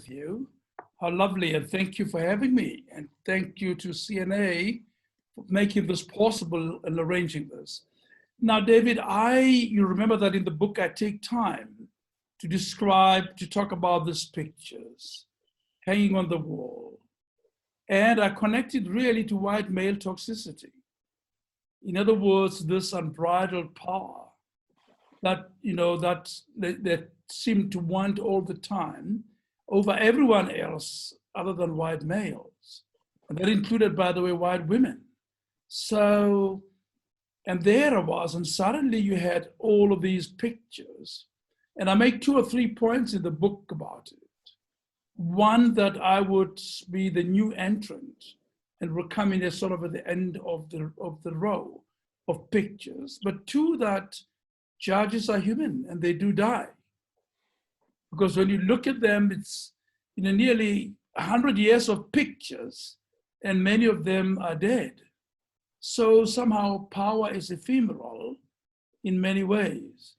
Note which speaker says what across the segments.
Speaker 1: you. How lovely, and thank you for having me. And thank you to CNA for making this possible and arranging this. Now, David, you remember that in the book, I take time to talk about these pictures hanging on the wall. And I connected really to white male toxicity. In other words, this unbridled power that, that seem to want all the time over everyone else other than white males. And that included, by the way, white women. So, and there I was, and suddenly you had all of these pictures. And I make 2 or 3 points in the book about it. One, that I would be the new entrant and we're coming as sort of at the end of the row of pictures. But 2, that judges are human and they do die. Because when you look at them, it's nearly 100 years of pictures and many of them are dead. So somehow power is ephemeral in many ways.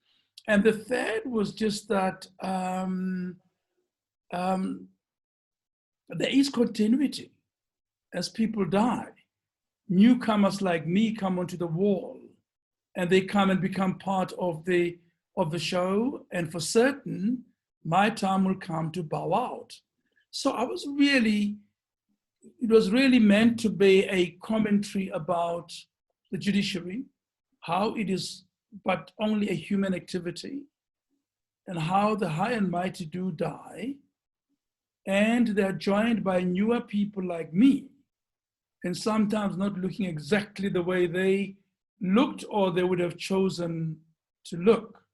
Speaker 1: And the third was just that there is continuity as people die. Newcomers like me come onto the wall and they come and become part of the show. And for certain, my time will come to bow out. So it was really meant to be a commentary about the judiciary, how it is but only a human activity, and how the high and mighty do die, and they're joined by newer people like me, and sometimes not looking exactly the way they looked or they would have chosen to look.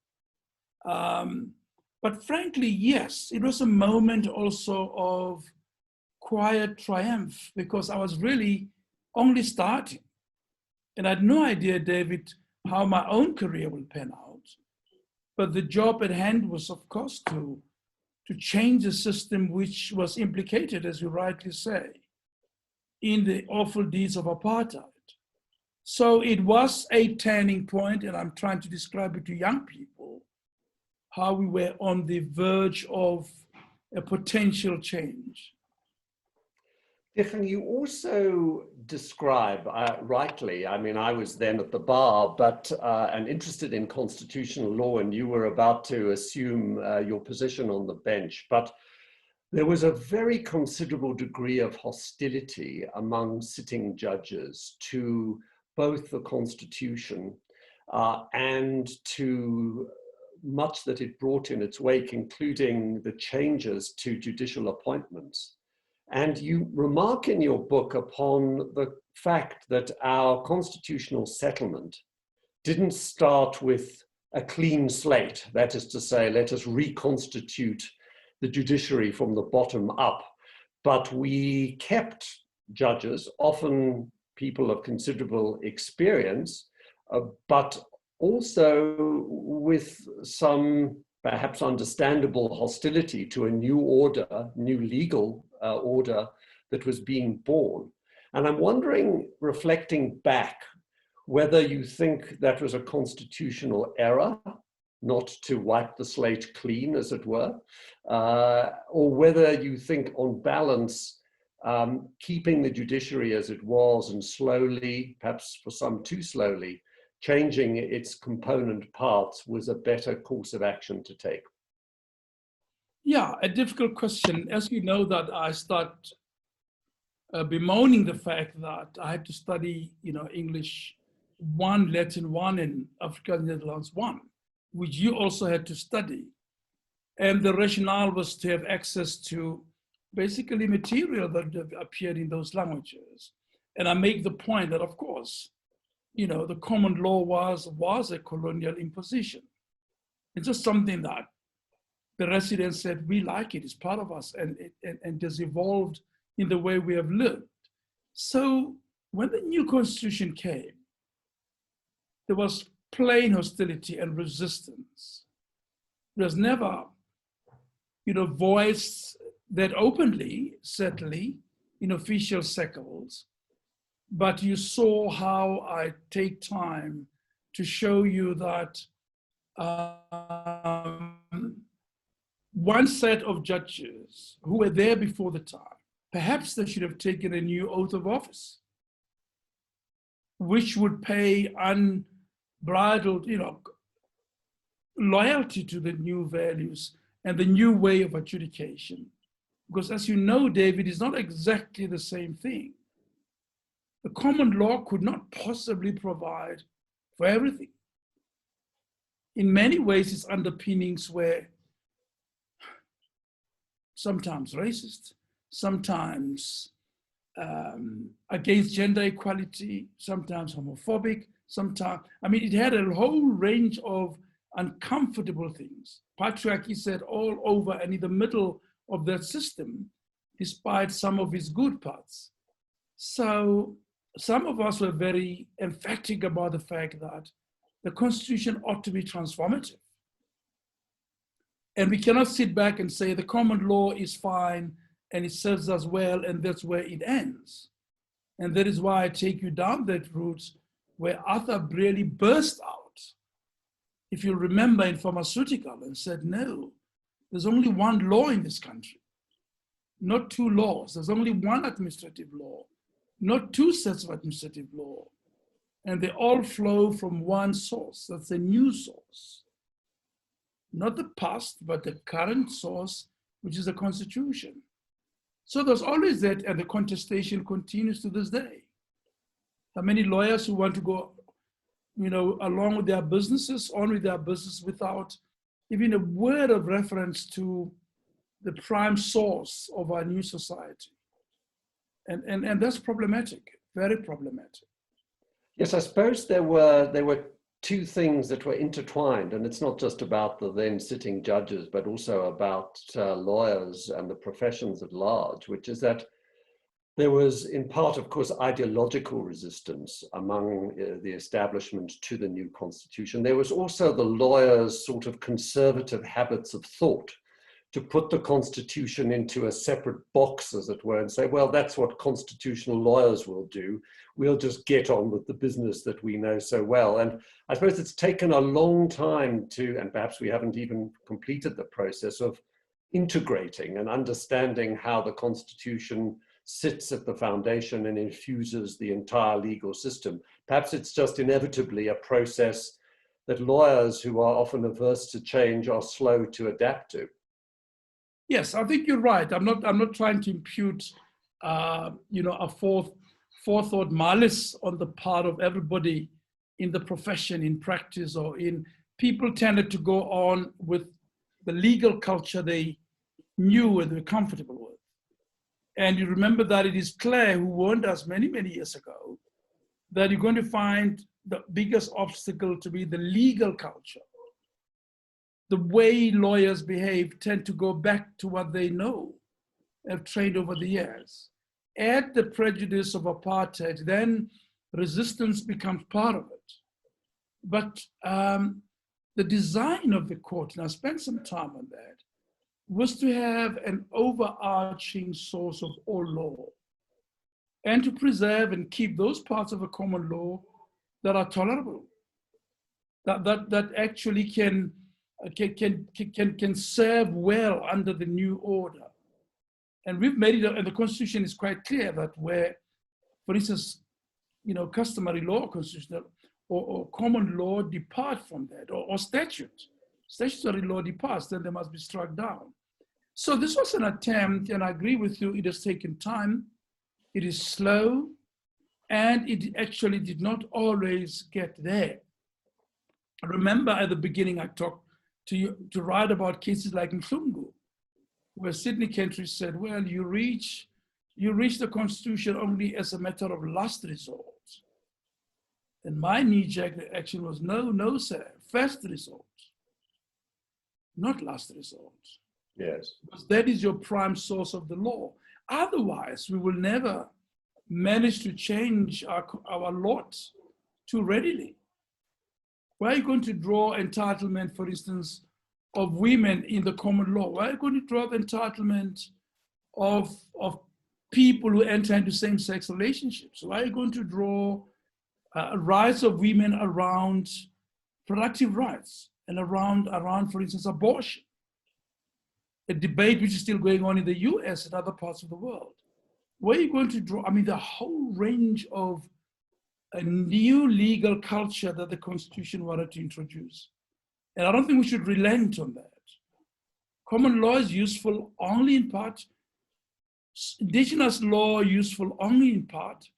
Speaker 1: But frankly, yes, it was a moment also of quiet triumph because I was really only starting. And I had no idea, David, how my own career will pan out. But the job at hand was, of course, to change the system which was implicated, as you rightly say, in the awful deeds of apartheid. So it was a turning point, and I'm trying to describe it to young people, how we were on the verge of a potential change.
Speaker 2: Dikgang, you also describe, rightly, I mean, I was then at the bar, but and interested in constitutional law, and you were about to assume your position on the bench, but there was a very considerable degree of hostility among sitting judges to both the Constitution and to much that it brought in its wake, including the changes to judicial appointments. And you remark in your book upon the fact that our constitutional settlement didn't start with a clean slate, that is to say, let us reconstitute the judiciary from the bottom up, but we kept judges, often people of considerable experience, but also with some perhaps understandable hostility to a new order, new legal order that was being born. And I'm wondering, reflecting back, whether you think that was a constitutional error, not to wipe the slate clean, as it were, or whether you think on balance, keeping the judiciary as it was and slowly, perhaps for some too slowly, changing its component parts was a better course of action to take?
Speaker 1: Yeah, a difficult question. As you know, that I start bemoaning the fact that I had to study, English 1, Latin 1, and African Netherlands 1, which you also had to study. And the rationale was to have access to basically material that appeared in those languages. And I make the point that, of course, the common law was a colonial imposition. It's just something that the residents said, we like it, it's part of us, and it has evolved in the way we have lived. So when the new constitution came, there was plain hostility and resistance. It was never, voiced that openly, certainly, in official circles, but you saw how I take time to show you that one set of judges who were there before the time, perhaps they should have taken a new oath of office, which would pay unbridled, loyalty to the new values and the new way of adjudication. Because as you know, David, it's not exactly the same thing. The common law could not possibly provide for everything. In many ways, its underpinnings were sometimes racist, sometimes against gender equality, sometimes homophobic, sometimes, it had a whole range of uncomfortable things. Patriarchy sat all over and in the middle of that system, despite some of its good parts. So some of us were very emphatic about the fact that the Constitution ought to be transformative. And we cannot sit back and say the common law is fine and it serves us well and that's where it ends. And that is why I take you down that route where Arthur really burst out, if you remember, in pharmaceutical and said, no, there's only one law in this country, not two laws. There's only one administrative law, not two sets of administrative law. And they all flow from one source. That's a new source. Not the past, but the current source, which is the Constitution. So there's always that, and the contestation continues to this day. There are many lawyers who want to go, along with their businesses, on with their business without even a word of reference to the prime source of our new society. And that's problematic, very problematic.
Speaker 2: Yes, I suppose there were two things that were intertwined, and it's not just about the then sitting judges, but also about lawyers and the professions at large, which is that there was, in part, of course, ideological resistance among the establishment to the new constitution. There was also the lawyers' sort of conservative habits of thought to put the constitution into a separate box, as it were, and say, well, that's what constitutional lawyers will do. We'll just get on with the business that we know so well. And I suppose it's taken a long time to, and perhaps we haven't even completed the process of integrating and understanding how the constitution sits at the foundation and infuses the entire legal system. Perhaps it's just inevitably a process that lawyers who are often averse to change are slow to adapt to.
Speaker 1: Yes, I think you're right. I'm not trying to impute, a forethought malice on the part of everybody in the profession, in practice, or in people tended to go on with the legal culture they knew and were comfortable with. And you remember that it is Claire who warned us many, many years ago that you're going to find the biggest obstacle to be the legal culture. The way lawyers behave tend to go back to what they know, have trained over the years. Add the prejudice of apartheid, then resistance becomes part of it. But the design of the court, and I spent some time on that, was to have an overarching source of all law and to preserve and keep those parts of the common law that are tolerable, that actually can serve well under the new order. And we've made it, and the Constitution is quite clear that where, for instance, customary law, constitutional or common law depart from that, or statutory law departs, then they must be struck down. So this was an attempt, and I agree with you, it has taken time, it is slow, and it actually did not always get there. I remember at the beginning I talked to you to write about cases like Mhlungu, where Sidney Kentridge said, well, you reach the Constitution only as a matter of last resort. And my knee-jerk reaction was, no, sir, first resort, not last resort.
Speaker 2: Yes.
Speaker 1: Because that is your prime source of the law. Otherwise, we will never manage to change our lot too readily. Why are you going to draw entitlement, for instance, of women in the common law? Why are you going to draw the entitlement of people who enter into same-sex relationships? Why are you going to draw rights of women around productive rights and around, for instance, abortion? a debate which is still going on in the US and other parts of the world. Where are you going to draw? I mean, the whole range of a new legal culture that the Constitution wanted to introduce. And I don't think we should relent on that. Common law is useful only in part. Indigenous law useful only in part.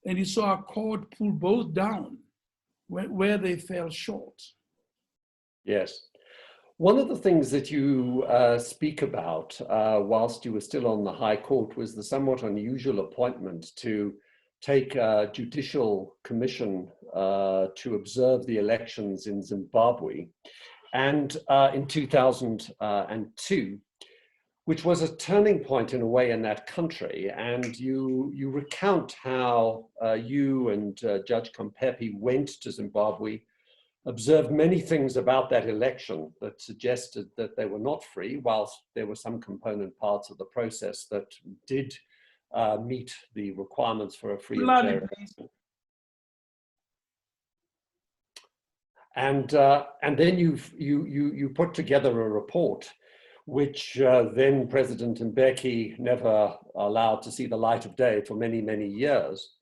Speaker 1: And you saw our court pull both down where they fell short.
Speaker 2: Yes. One of the things that you speak about whilst you were still on the High Court was the somewhat unusual appointment to take a judicial commission to observe the elections in Zimbabwe. And in 2002, which was a turning point in a way in that country. And you recount how you and Judge Kampepe went to Zimbabwe, observed many things about that election that suggested that they were not free, whilst there were some component parts of the process that did meet the requirements for a free and fair election. And then you put together a report, which then President Mbeki never allowed to see the light of day for many, many years.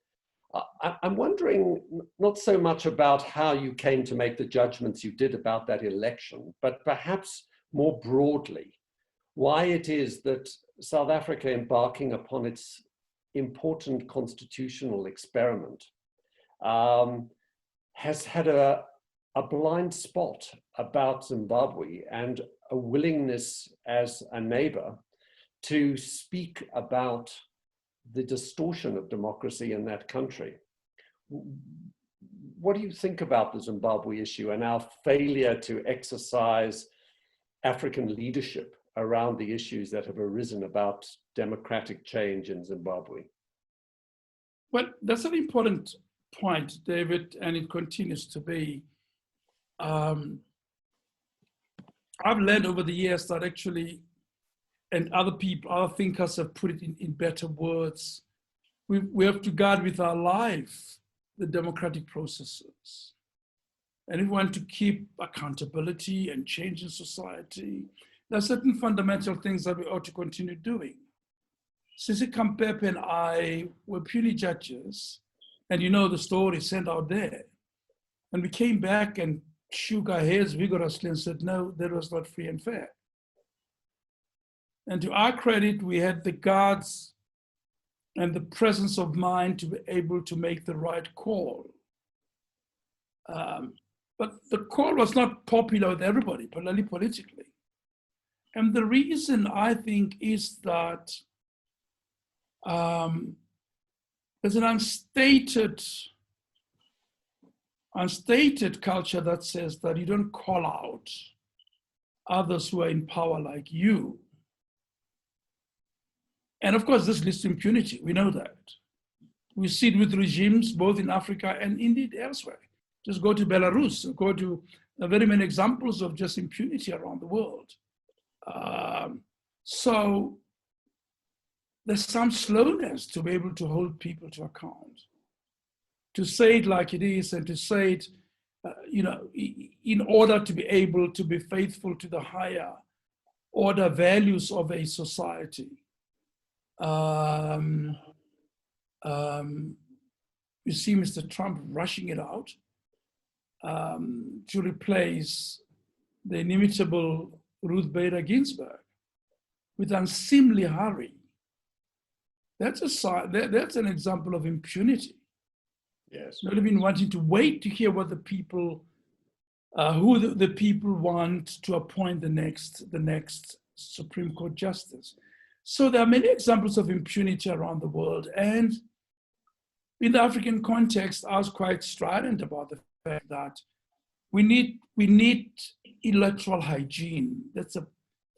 Speaker 2: I'm wondering not so much about how you came to make the judgments you did about that election, but perhaps more broadly, why it is that South Africa, embarking upon its important constitutional experiment, has had a blind spot about Zimbabwe and a willingness as a neighbor to speak about the distortion of democracy in that country. What do you think about the Zimbabwe issue and our failure to exercise African leadership around the issues that have arisen about democratic change in Zimbabwe?
Speaker 1: Well, that's an important point, David, and it continues to be. I've learned over the years that actually, and other people, other thinkers have put it in better words, we have to guard with our life the democratic processes. And if we want to keep accountability and change in society, there are certain fundamental things that we ought to continue doing. Sisi Kampepe and I were puny judges, and you know the story sent out there. And we came back and shook our heads vigorously and said, no, that was not free and fair. And to our credit, we had the guards and the presence of mind to be able to make the right call. But the call was not popular with everybody, particularly politically. And the reason, I think, is that there's an unstated culture that says that you don't call out others who are in power like you. And of course, this leads to impunity. We know that. We see it with regimes both in Africa and indeed elsewhere. Just go to Belarus, go to very many examples of just impunity around the world. So there's some slowness to be able to hold people to account, to say it like it is, and to say it, in order to be able to be faithful to the higher order values of a society. You see Mr. Trump rushing it out to replace the inimitable Ruth Bader Ginsburg with unseemly hurry. That's an example of impunity.
Speaker 2: Yes.
Speaker 1: Not even wanting to wait to hear what the people, who the people want to appoint the next Supreme Court justice. So there are many examples of impunity around the world. And in the African context, I was quite strident about the fact that we need electoral hygiene. That's a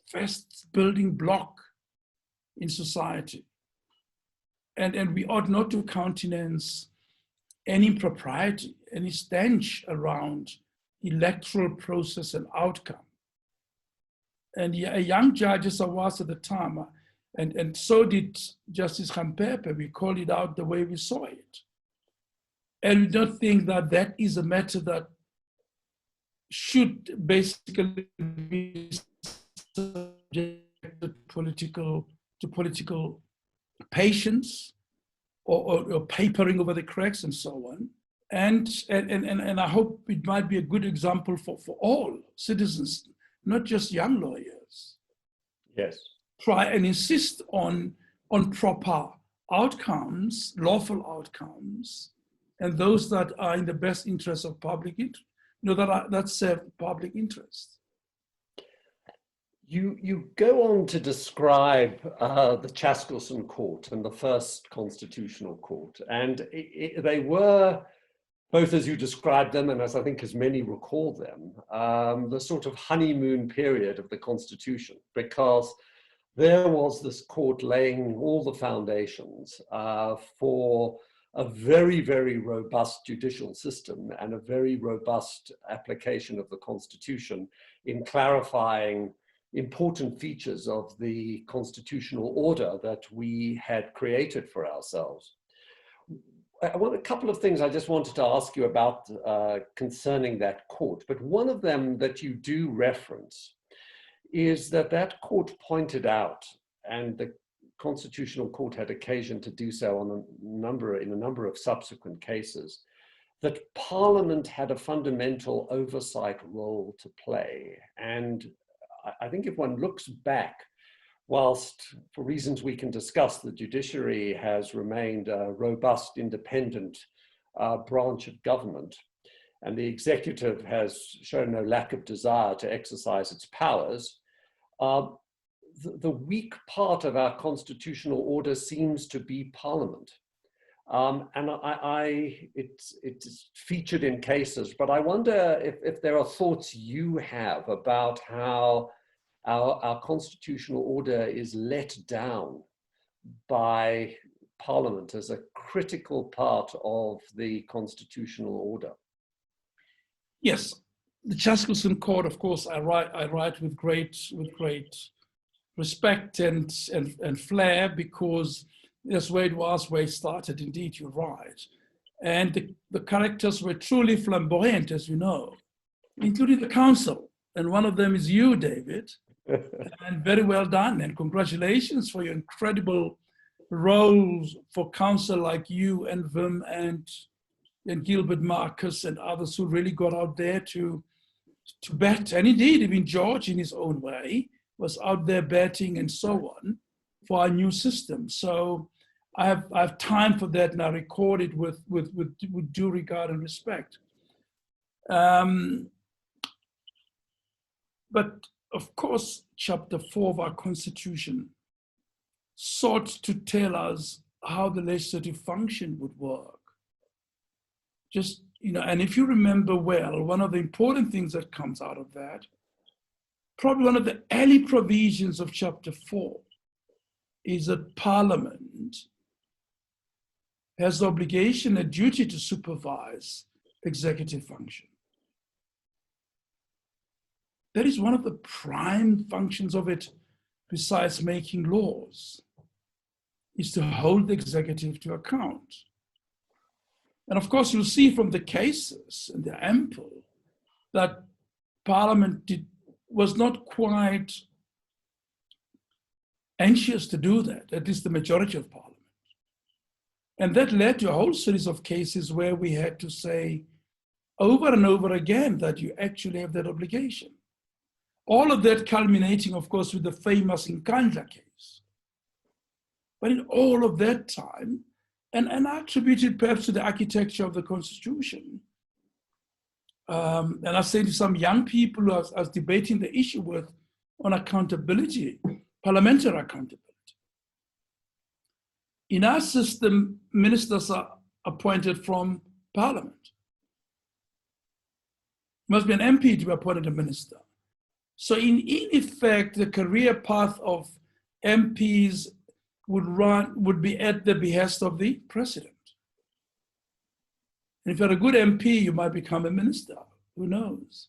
Speaker 1: first building block in society. And we ought not to countenance any impropriety, any stench around electoral process and outcome. And a young judge, as I was at the time, and so did Justice Kampepe, we called it out the way we saw it. And we don't think that that is a matter that should basically be subject to political patience or papering over the cracks and so on. And I hope it might be a good example for all citizens, not just young lawyers.
Speaker 2: Yes.
Speaker 1: Try and insist on proper outcomes, lawful outcomes, and those that are in the best interest of public interest, that serve public interest.
Speaker 2: You go on to describe the Chaskelson Court and the first constitutional court, and they were, both as you described them and as I think as many recall them, the sort of honeymoon period of the Constitution, because there was this court laying all the foundations for a very, very robust judicial system and a very robust application of the Constitution in clarifying important features of the constitutional order that we had created for ourselves. A couple of things I just wanted to ask you about concerning that court, but one of them that you do reference is that court pointed out, and the Constitutional Court had occasion to do so in a number of subsequent cases, that Parliament had a fundamental oversight role to play. And I think if one looks back, whilst for reasons we can discuss, the judiciary has remained a robust, independent branch of government, and the executive has shown no lack of desire to exercise its powers, the weak part of our constitutional order seems to be Parliament. And it's featured in cases, but I wonder if there are thoughts you have about how our constitutional order is let down by Parliament as a critical part of the constitutional order.
Speaker 1: Yes, the Chaskelson Court, of course, I write with great respect and flair, because that's where it started. Indeed, you're right. And the characters were truly flamboyant, as you know, including the council. And one of them is you, David. And very well done. And congratulations for your incredible roles for counsel like you and Wim and Gilbert Marcus and others who really got out there to bet. And indeed, even George in his own way was out there betting and so on for our new system. So I have time for that, and I record it with due regard and respect. But of course, Chapter 4 of our Constitution sought to tell us how the legislative function would work. Just, and if you remember well, one of the important things that comes out of that, probably one of the early provisions of Chapter 4, is that Parliament has the obligation and duty to supervise executive function. That is one of the prime functions of it, besides making laws, is to hold the executive to account. And of course, you'll see from the cases, and they're ample, that Parliament was not quite anxious to do that, at least the majority of Parliament. And that led to a whole series of cases where we had to say over and over again that you actually have that obligation. All of that culminating, of course, with the famous Nkandla case. But in all of that time, and I attribute it perhaps to the architecture of the Constitution, and I say to some young people who I was debating the issue with on accountability, parliamentary accountability. In our system, ministers are appointed from Parliament. You must be an MP to be appointed a minister. So in effect, the career path of MPs would be at the behest of the president. And if you're a good MP, you might become a minister, who knows?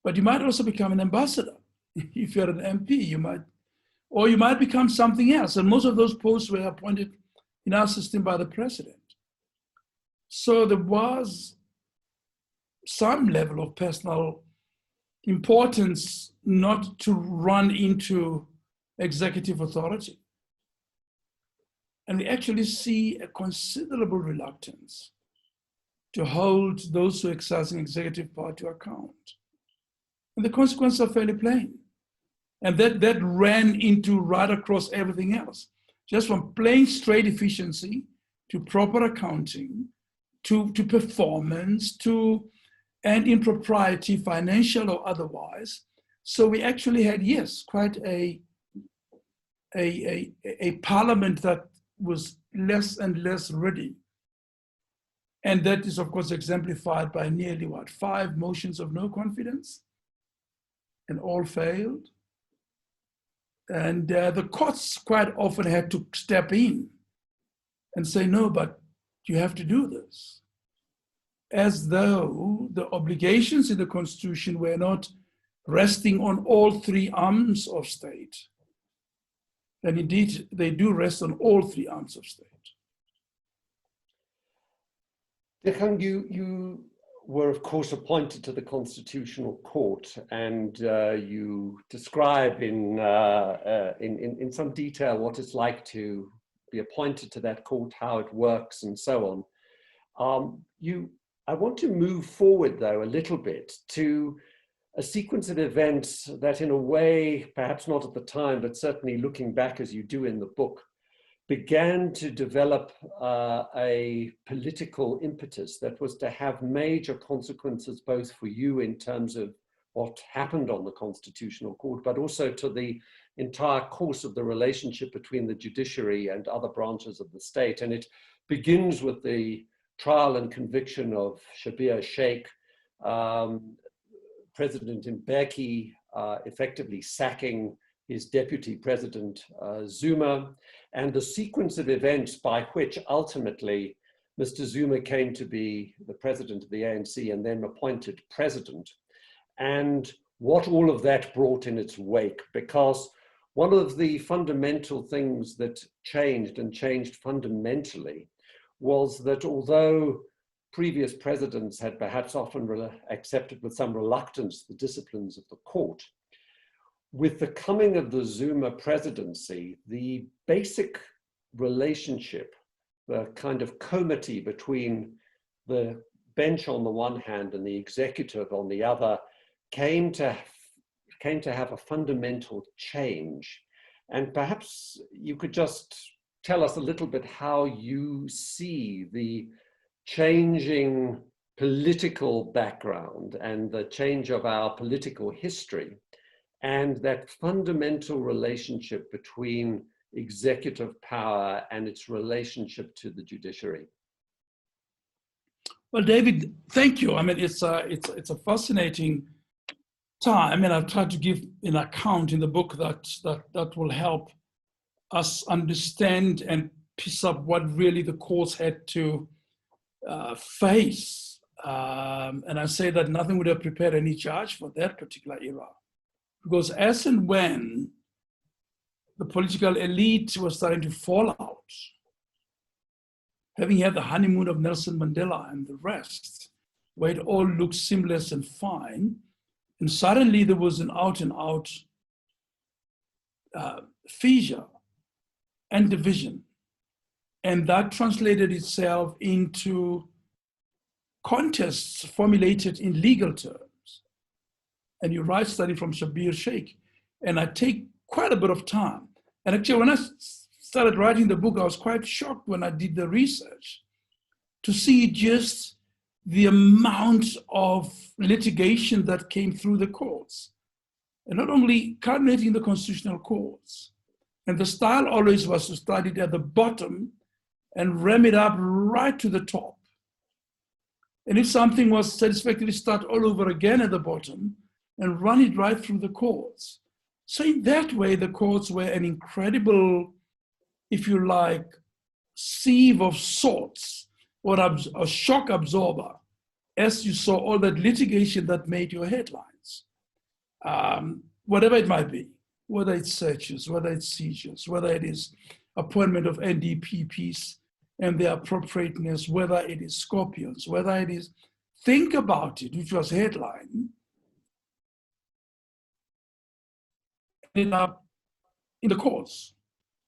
Speaker 1: But you might also become an ambassador. If you're an MP, you might become something else. And most of those posts were appointed in our system by the president. So there was some level of personal importance not to run into executive authority. And we actually see a considerable reluctance to hold those who are exercising executive power to account. And the consequences are fairly plain. And that ran into right across everything else, just from plain straight efficiency to proper accounting, to performance, and impropriety, financial or otherwise. So we actually had, yes, quite a parliament that was less and less ready. And that is, of course, exemplified by nearly, 5 motions of no confidence, and all failed. And the courts quite often had to step in and say, no, but you have to do this. As though the obligations in the Constitution were not resting on all 3 arms of state. And indeed, they do rest on all 3 arms of state.
Speaker 2: Dikgang, you were, of course, appointed to the Constitutional Court, and you describe in some detail what it's like to be appointed to that court, how it works, and so on. I want to move forward, though, a little bit to a sequence of events that, in a way, perhaps not at the time, but certainly looking back as you do in the book, began to develop a political impetus that was to have major consequences both for you in terms of what happened on the Constitutional Court, but also to the entire course of the relationship between the judiciary and other branches of the state. And it begins with the trial and conviction of Schabir Shaik, President Mbeki effectively sacking his deputy president, Zuma, and the sequence of events by which ultimately Mr. Zuma came to be the president of the ANC and then appointed president, and what all of that brought in its wake. Because one of the fundamental things that changed, and changed fundamentally, was that although previous presidents had perhaps often accepted with some reluctance the disciplines of the court, with the coming of the Zuma presidency, the basic relationship, the kind of comity between the bench on the one hand and the executive on the other came to have a fundamental change. And perhaps you could just tell us a little bit how you see the changing political background and the change of our political history, and that fundamental relationship between executive power and its relationship to the judiciary.
Speaker 1: Well, David, thank you. I mean, it's a fascinating time, and I've tried to give an account in the book that will help us understand and piece up what really the courts had to face. And I say that nothing would have prepared any judge for that particular era. Because as and when the political elite was starting to fall out, having had the honeymoon of Nelson Mandela and the rest, where it all looked seamless and fine, and suddenly there was an out-and-out fissure and division. And that translated itself into contests formulated in legal terms. And you write study from Schabir Shaik, and I take quite a bit of time. And actually, when I started writing the book, I was quite shocked when I did the research to see just the amount of litigation that came through the courts. And not only culminating in the constitutional courts. And the style always was to start it at the bottom and ram it up right to the top. And if something was satisfactory, start all over again at the bottom and run it right through the courts. So in that way, the courts were an incredible, if you like, sieve of sorts, or a shock absorber, as you saw all that litigation that made your headlines. Whatever it might be, whether it's searches, whether it's seizures, whether it is appointment of NDPPs and their appropriateness, whether it is scorpions, whether it is, think about it, which was headline, ended up in the courts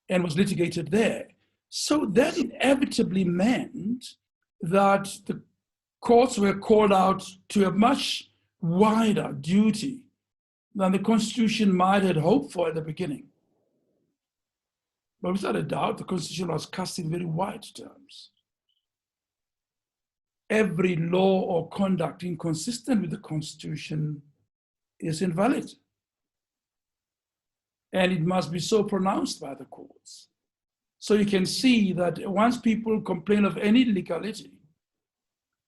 Speaker 1: and was litigated there. So that inevitably meant that the courts were called out to a much wider duty than the Constitution might have hoped for at the beginning. But without a doubt, the Constitution was cast in very wide terms. Every law or conduct inconsistent with the Constitution is invalid. And it must be so pronounced by the courts. So you can see that once people complain of any illegality,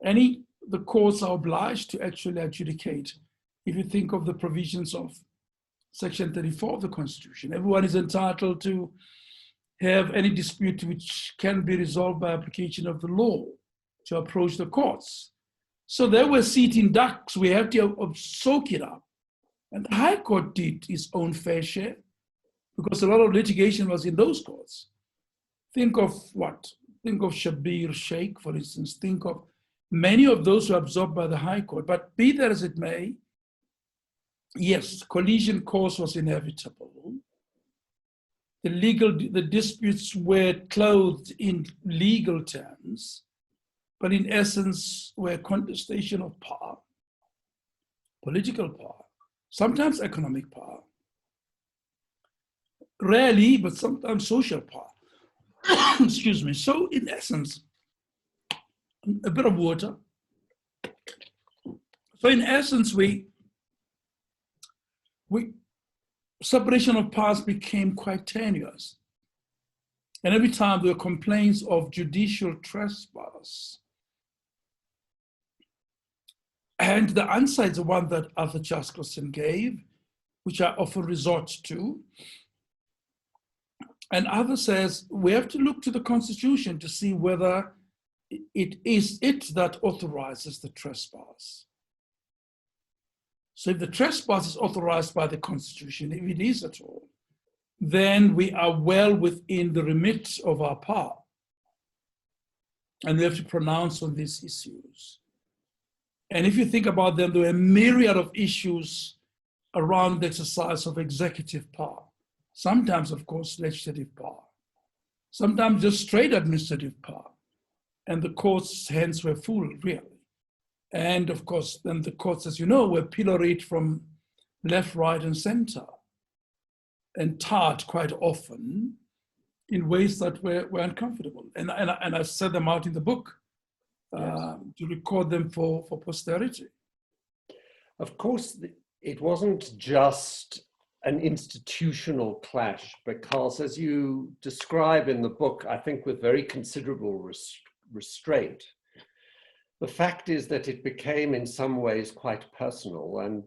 Speaker 1: the courts are obliged to actually adjudicate. If you think of the provisions of Section 34 of the Constitution, everyone is entitled to have any dispute which can be resolved by application of the law to approach the courts. So they were sitting ducks. We have to soak it up. And the High Court did its own fair share because a lot of litigation was in those courts. Think of what? Think of Shabir Sheikh, for instance. Think of many of those who are absorbed by the High Court. But be that as it may, yes, collision course was inevitable. The disputes were clothed in legal terms, but in essence were a contestation of power, political power, sometimes economic power, rarely, but sometimes social power. Excuse me. So in essence, a bit of water. So in essence, separation of powers became quite tenuous. And every time there were complaints of judicial trespass. And the answer is the one that Arthur Chaskerson gave, which I often resort to. And Arthur says, we have to look to the Constitution to see whether it is it that authorizes the trespass. So if the trespass is authorized by the Constitution, if it is at all, then we are well within the remit of our power. And we have to pronounce on these issues. And if you think about them, there are a myriad of issues around the exercise of executive power. Sometimes, of course, legislative power. Sometimes just straight administrative power. And the courts' hands were full, really. And of course, then the courts, as you know, were pilloried from left, right, and center, and tarred quite often in ways that were uncomfortable. And I set them out in the book to record them for posterity.
Speaker 2: Of course, it wasn't just an institutional clash, because as you describe in the book, I think with very considerable restraint, the fact is that it became in some ways quite personal. And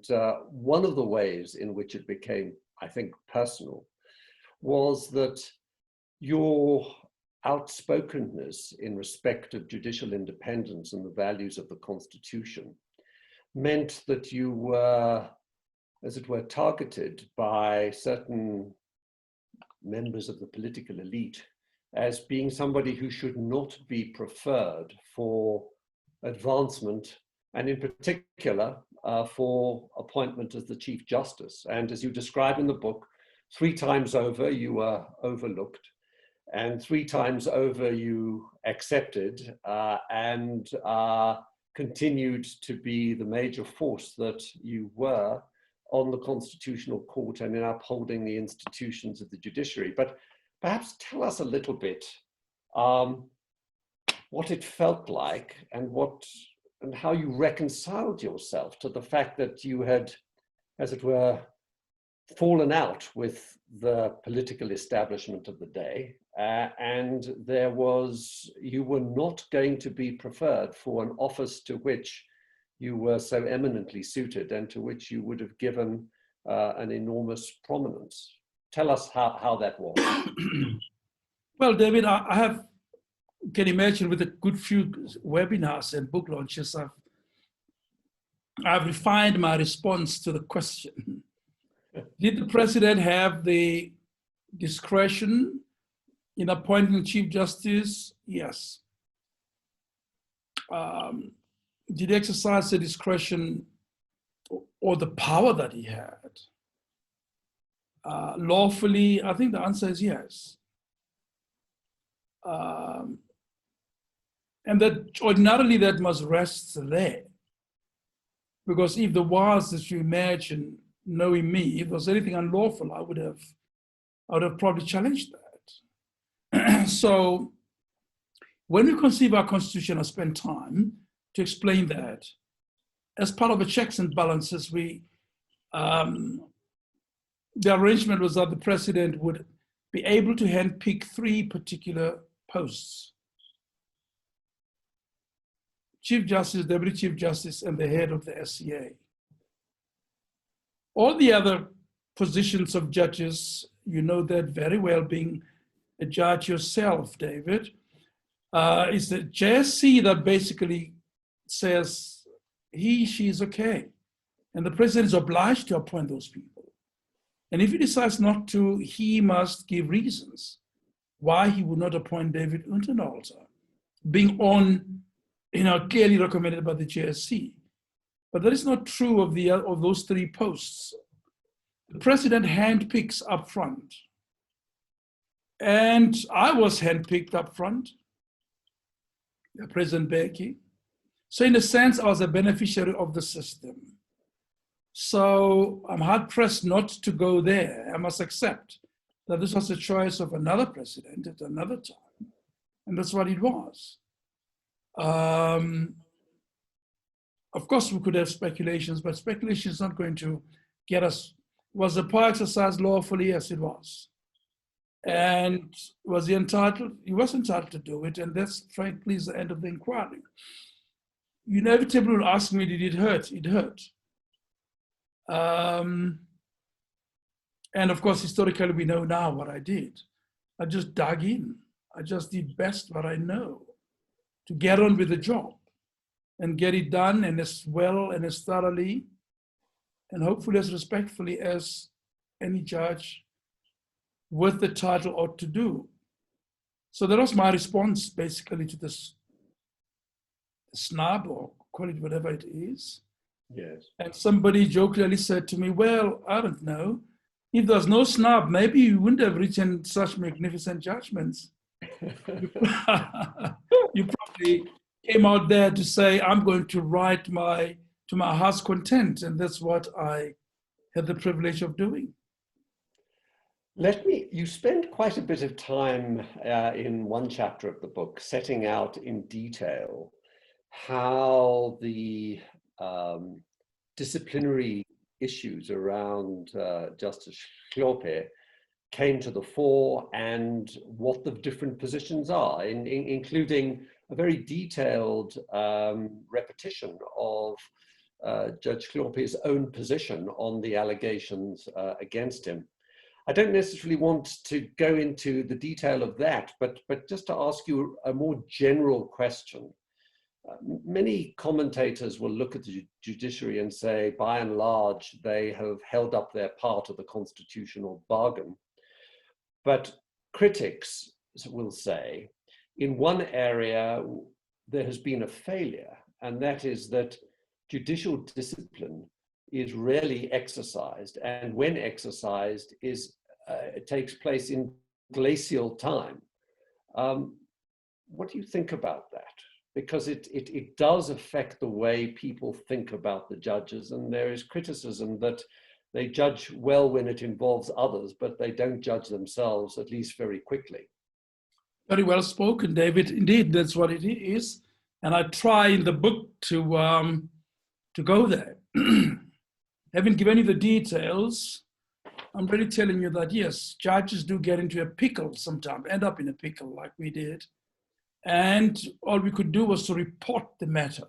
Speaker 2: one of the ways in which it became, I think, personal was that your outspokenness in respect of judicial independence and the values of the Constitution meant that you were, as it were, targeted by certain members of the political elite as being somebody who should not be preferred for advancement, and in particular for appointment as the Chief Justice. And as you describe in the book, 3 times over you were overlooked, and 3 times over you accepted and continued to be the major force that you were on the Constitutional Court and in upholding the institutions of the judiciary. But perhaps tell us a little bit what it felt like and how you reconciled yourself to the fact that you had, as it were, fallen out with the political establishment of the day, and you were not going to be preferred for an office to which you were so eminently suited and to which you would have given an enormous prominence. Tell us how that was.
Speaker 1: Well, David, I can imagine with a good few webinars and book launches, I've refined my response to the question. Did the president have the discretion in appointing Chief Justice? Yes. Did he exercise the discretion or the power that he had? lawfully? I think the answer is yes. And that ordinarily that must rest there. Because if there was, as you imagine, knowing me, if there was anything unlawful, I would have probably challenged that. So when we conceive our constitution, I spend time to explain that. As part of the checks and balances, the arrangement was that the president would be able to handpick 3 particular posts: Chief Justice, Deputy Chief Justice, and the head of the SCA. All the other positions of judges, you know that very well, being a judge yourself, David, is the JSC that basically says she is okay. And the president is obliged to appoint those people. And if he decides not to, he must give reasons why he would not appoint David Unterhalter, being clearly recommended by the JSC. But that is not true of those 3 posts. The president handpicks up front. And I was handpicked up front, President Becky. So in a sense, I was a beneficiary of the system. So I'm hard pressed not to go there. I must accept that this was a choice of another president at another time. And that's what it was. Of course, we could have speculations, but speculation is not going to get us. Was the power exercised lawfully? Yes, it was. And was he entitled? He was entitled to do it, and that's frankly is the end of the inquiry. You inevitably will ask me, did it hurt? It hurt. And of course, historically, we know now what I did. I just dug in. I just did best what I know to get on with the job and get it done, and as well and as thoroughly and hopefully as respectfully as any judge with the title ought to do. So that was my response basically to this snub, or call it whatever it is.
Speaker 2: Yes. And
Speaker 1: somebody jokingly said to me, well, I don't know, if there's no snub, maybe you wouldn't have written such magnificent judgments. You probably came out there to say, I'm going to write to my heart's content, and that's what I had the privilege of doing.
Speaker 2: You spend quite a bit of time in one chapter of the book setting out in detail how the disciplinary issues around Justice Hlophe came to the fore and what the different positions are, including a very detailed repetition of Judge Hlophe's own position on the allegations against him. I don't necessarily want to go into the detail of that, but just to ask you a more general question. Many commentators will look at the judiciary and say, by and large, they have held up their part of the constitutional bargain. But critics will say, in one area, there has been a failure, and that is that judicial discipline is rarely exercised, and when exercised, it takes place in glacial time. What do you think about that? Because it does affect the way people think about the judges, and there is criticism that they judge well when it involves others, but they don't judge themselves, at least very quickly.
Speaker 1: Very well spoken, David. Indeed, that's what it is. And I try in the book to go there. Haven't given you the details. I'm really telling you that, yes, judges do get into a pickle sometimes, end up in a pickle like we did. And all we could do was to report the matter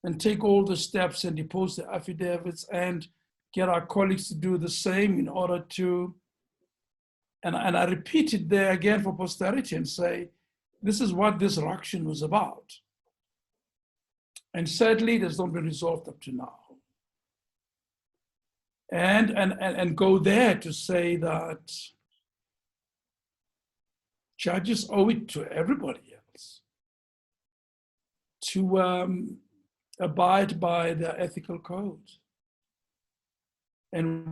Speaker 1: and take all the steps and depose the affidavits and get our colleagues to do the same in order to, and I repeat it there again for posterity and say, this is what this ruction was about. And sadly, it has not been resolved up to now. And go there to say that judges owe it to everybody else to abide by the ethical code. and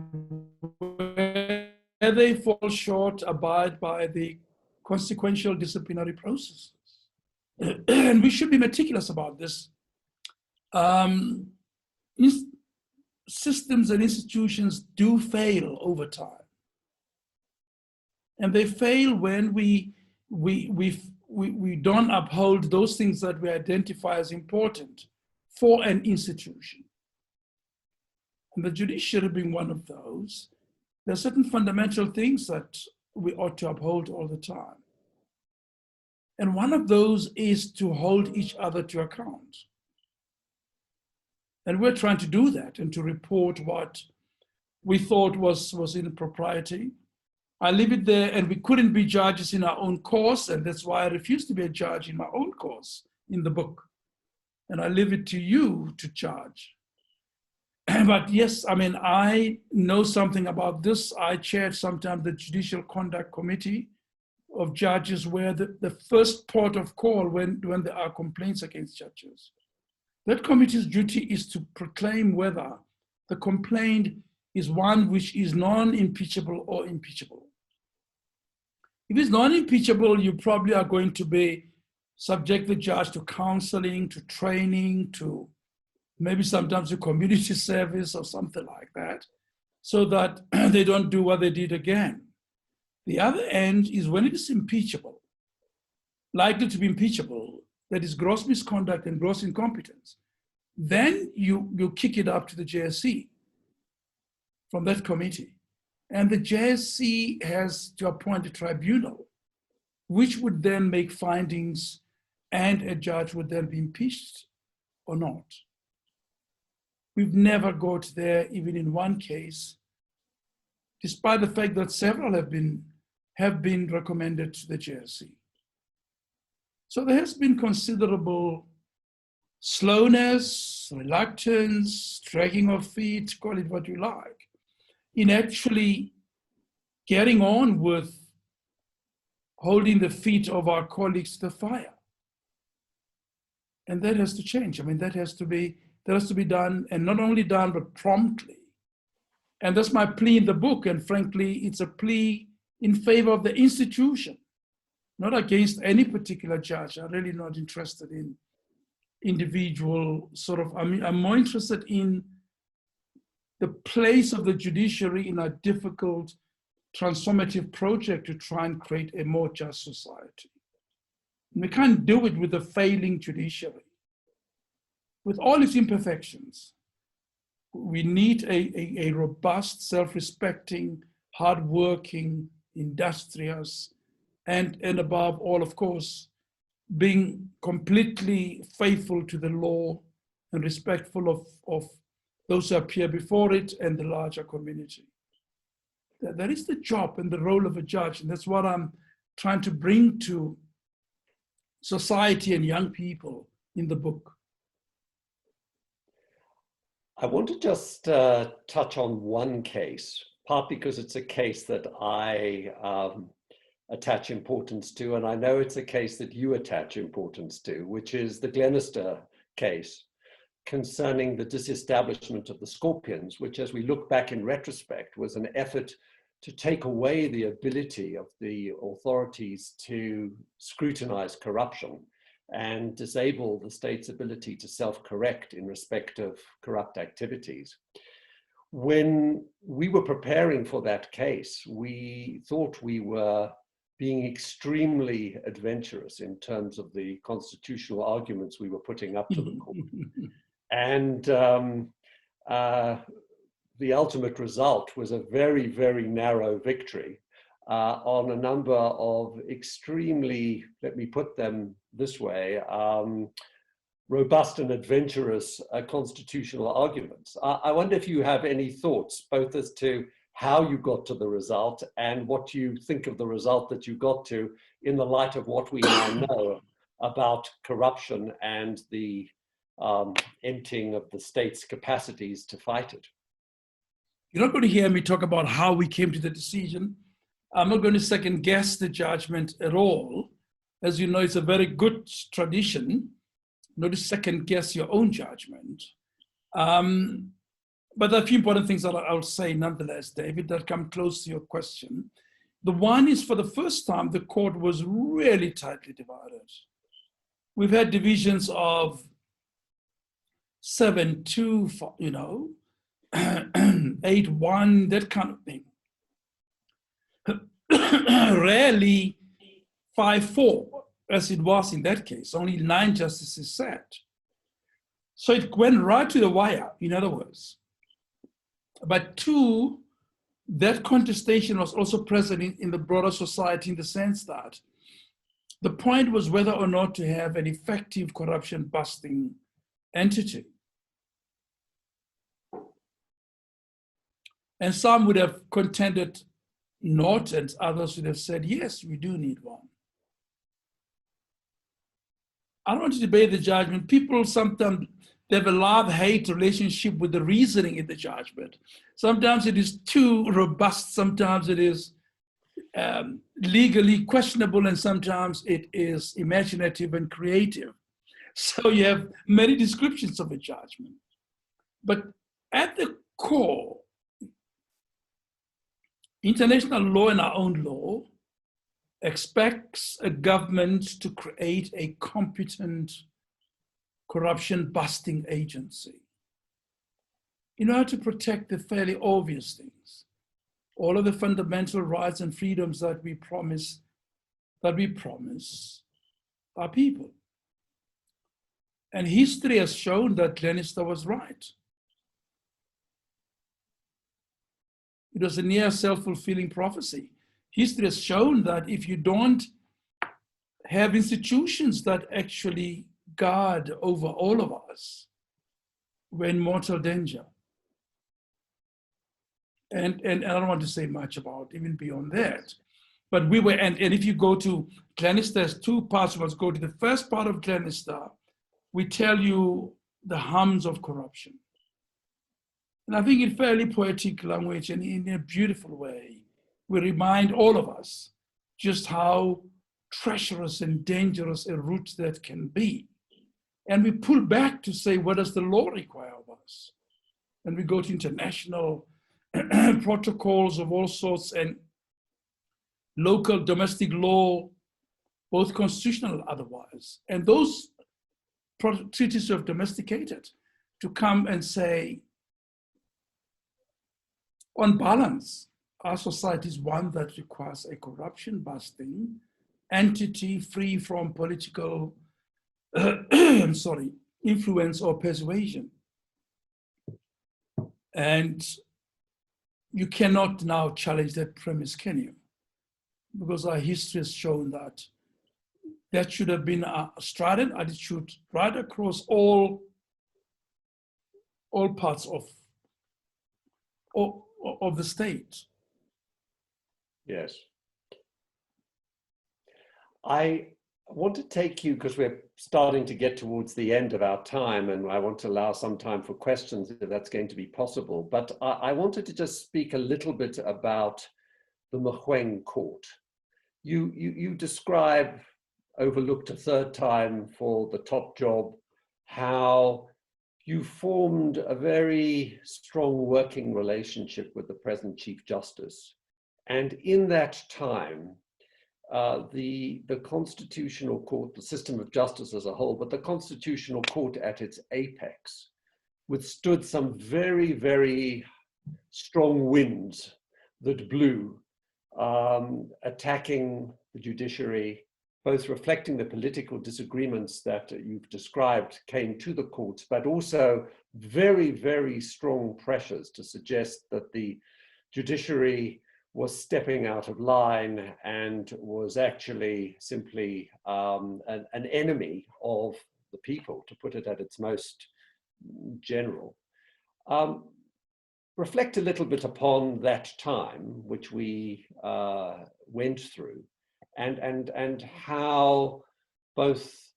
Speaker 1: where they fall short, abide by the consequential disciplinary processes. And we should be meticulous about this. Systems and institutions do fail over time. And they fail when we don't uphold those things that we identify as important for an institution. And the judiciary being one of those, there are certain fundamental things that we ought to uphold all the time. And one of those is to hold each other to account. And we're trying to do that and to report what we thought was impropriety. I leave it there, and we couldn't be judges in our own cause, and that's why I refuse to be a judge in my own cause in the book. And I leave it to you to judge. But yes, I mean, I know something about this. I chaired sometimes the Judicial Conduct Committee of judges, where the first port of call when there are complaints against judges. That committee's duty is to proclaim whether the complaint is one which is non-impeachable or impeachable. If it's non-impeachable, you probably are going to be subject the judge to counseling, to training, to maybe sometimes to community service or something like that, so that they don't do what they did again. The other end is when it is impeachable, likely to be impeachable, that is gross misconduct and gross incompetence. Then you kick it up to the JSC from that committee. And the JSC has to appoint a tribunal, which would then make findings, and a judge would then be impeached or not. We've never got there, even in one case, despite the fact that several have been recommended to the JSC. So there has been considerable slowness, reluctance, dragging of feet, call it what you like, in actually getting on with holding the feet of our colleagues to the fire. And that has to change. I mean, that has to be done, and not only done, but promptly. And that's my plea in the book. And frankly, it's a plea in favor of the institution, not against any particular judge. I'm really not interested in individual sort of, I'm more interested in the place of the judiciary in a difficult transformative project to try and create a more just society. And we can't do it with a failing judiciary. With all its imperfections, we need a robust, self-respecting, hardworking, industrious, and above all, of course, being completely faithful to the law and respectful of those who appear before it and the larger community. That is the job and the role of a judge, and that's what I'm trying to bring to society and young people in the book.
Speaker 2: I want to just touch on one case, partly because it's a case that I attach importance to, and I know it's a case that you attach importance to, which is the Glenister case concerning the disestablishment of the Scorpions, which, as we look back in retrospect, was an effort to take away the ability of the authorities to scrutinize corruption and disable the state's ability to self-correct in respect of corrupt activities. When we were preparing for that case, we thought we were being extremely adventurous in terms of the constitutional arguments we were putting up to the court. And the ultimate result was a very, very narrow victory on a number of extremely, let me put them this way, robust and adventurous constitutional arguments. I wonder if you have any thoughts, both as to how you got to the result and what you think of the result that you got to in the light of what we now know about corruption and the emptying of the state's capacities to fight it.
Speaker 1: You're not going to hear me talk about how we came to the decision. I'm not going to second guess the judgment at all. As you know, it's a very good tradition not to second guess your own judgment. But there are a few important things that I'll say nonetheless, David, that come close to your question. The one is, for the first time, the court was really tightly divided. We've had divisions of 7-2, 8-1, that kind of thing. Rarely 5-4, as it was in that case. Only 9 justices sat. So it went right to the wire, in other words. But 2, that contestation was also present in the broader society, in the sense that the point was whether or not to have an effective corruption-busting entity. And some would have contended not, and others would have said, yes, we do need one. I don't want to debate the judgment. People sometimes, they have a love-hate relationship with the reasoning in the judgment. Sometimes it is too robust, sometimes it is legally questionable, and sometimes it is imaginative and creative. So you have many descriptions of a judgment. But at the core, international law and our own law expects a government to create a competent corruption-busting agency in order to protect the fairly obvious things, all of the fundamental rights and freedoms that we promise our people. And history has shown that Glenister was right. It was a near self-fulfilling prophecy. History has shown that if you don't have institutions that actually guard over all of us, we're in mortal danger. And I don't want to say much about even beyond that. But we were, and if you go to Glenister's 2 parts, let's go to the first part of Glenister, we tell you the harms of corruption. And I think in fairly poetic language and in a beautiful way, we remind all of us just how treacherous and dangerous a route that can be. And we pull back to say, what does the law require of us? And we go to international protocols of all sorts and local domestic law, both constitutional and otherwise. And those treaties have domesticated to come and say, on balance, our society is one that requires a corruption-busting entity free from political influence or persuasion. And you cannot now challenge that premise, can you? Because our history has shown that that should have been a strident attitude right across all parts of the state.
Speaker 2: Yes. I want to take you, because we're starting to get towards the end of our time, and I want to allow some time for questions if that's going to be possible. But I wanted to just speak a little bit about the Mogoeng court. You describe, overlooked a 3rd time for the top job, how you formed a very strong working relationship with the present Chief Justice. And in that time, the Constitutional Court, the system of justice as a whole, but the Constitutional Court at its apex, withstood some very, very strong winds that blew, attacking the judiciary, both reflecting the political disagreements that you've described came to the courts, but also very, very strong pressures to suggest that the judiciary was stepping out of line and was actually simply an enemy of the people, to put it at its most general. Reflect a little bit upon that time, which we went through, and how both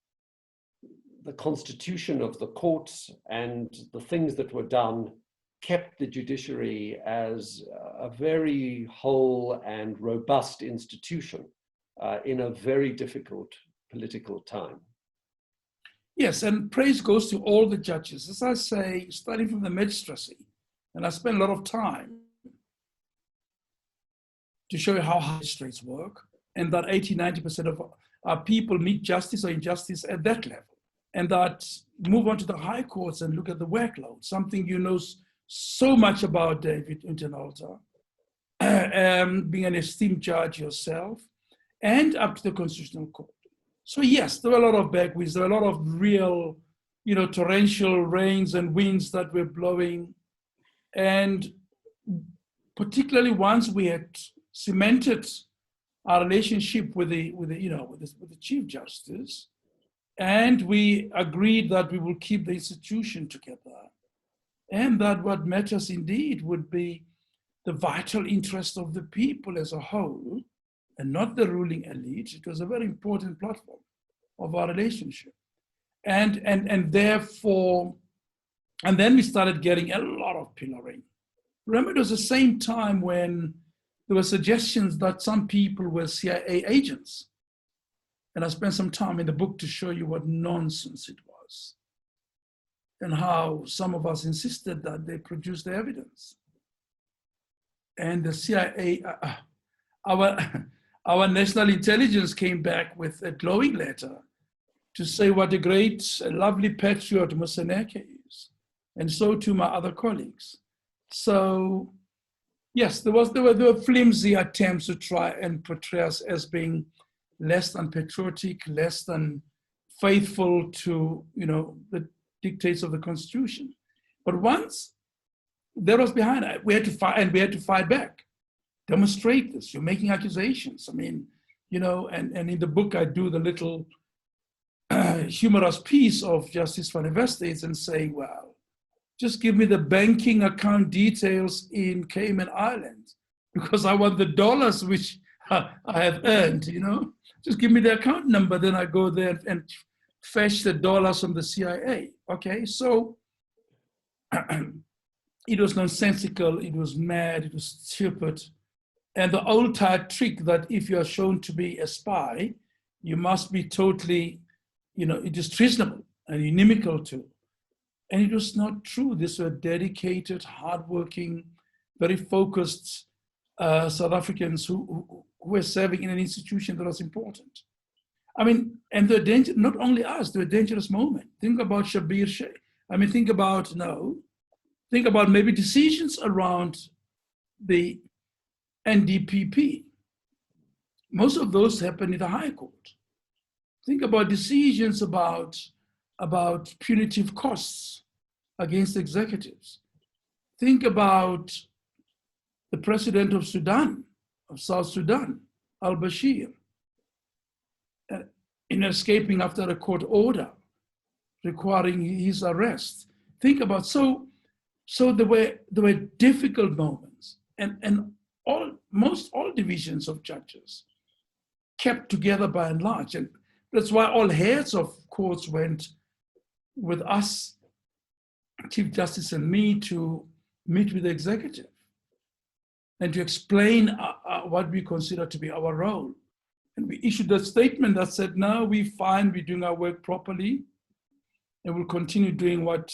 Speaker 2: the constitution of the courts and the things that were done kept the judiciary as a very whole and robust institution in a very difficult political time.
Speaker 1: Yes, and praise goes to all the judges. As I say, starting from the magistracy, And I spent a lot of time to show you how magistrates work, and that 80–90% of our people meet justice or injustice at that level. And that move on to the high courts and look at the workload, something you know so much about, David Unterhalter, being an esteemed judge yourself, and up to the Constitutional Court. So yes, there were a lot of backwinds, there were a lot of real, torrential rains and winds that were blowing. And particularly once we had cemented our relationship with the Chief Justice, and we agreed that we will keep the institution together, and that what matters indeed would be the vital interest of the people as a whole, and not the ruling elite. It was a very important platform of our relationship. And therefore, and then we started getting a lot of pillaring. Remember, it was the same time when there were suggestions that some people were CIA agents. And I spent some time in the book to show you what nonsense it was, and how some of us insisted that they produce the evidence. And the CIA, our national intelligence came back with a glowing letter to say what a great, lovely patriot Moseneke is, and so too my other colleagues. So yes, there were flimsy attempts to try and portray us as being less than patriotic, less than faithful to the dictates of the Constitution. But once that was behind it, we had to fight, and we had to fight back. Demonstrate this. You're making accusations. I mean, and in the book I do the little humorous piece of Justice Van Estates and saying, well, just give me the banking account details in Cayman Islands, because I want the dollars which I have earned, Just give me the account number, then I go there and fetch the dollars from the CIA. Okay, so it was nonsensical, it was mad, it was stupid. And the old tired trick that if you are shown to be a spy, you must be totally, it is treasonable and inimical to. And it was not true. These were dedicated, hardworking, very focused South Africans who were serving in an institution that was important. I mean, and they're dangerous, not only us, they're a dangerous moment. Think about Shabir Sheikh. I mean, think about maybe decisions around the NDPP. Most of those happen in the High Court. Think about decisions about punitive costs against executives. Think about the president of South Sudan, al-Bashir, in escaping after a court order requiring his arrest. Think about, so there were difficult moments, and most all divisions of judges kept together by and large. And that's why all heads of courts went with us, Chief Justice and me, to meet with the executive and to explain what we consider to be our role. And we issued a statement that said, no, we're fine, we're doing our work properly, and we'll continue doing what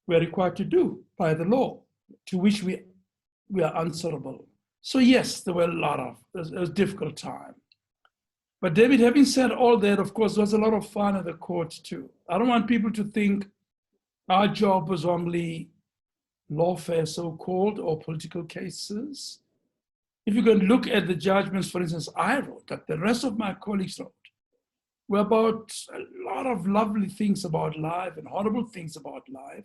Speaker 1: we're required to do by the law, to which we are answerable. So yes, there were it was a difficult time. But David, having said all that, of course, there was a lot of fun at the court too. I don't want people to think our job was only lawfare, so-called, or political cases. If you can look at the judgments, for instance, I wrote, that the rest of my colleagues wrote, were about a lot of lovely things about life and horrible things about life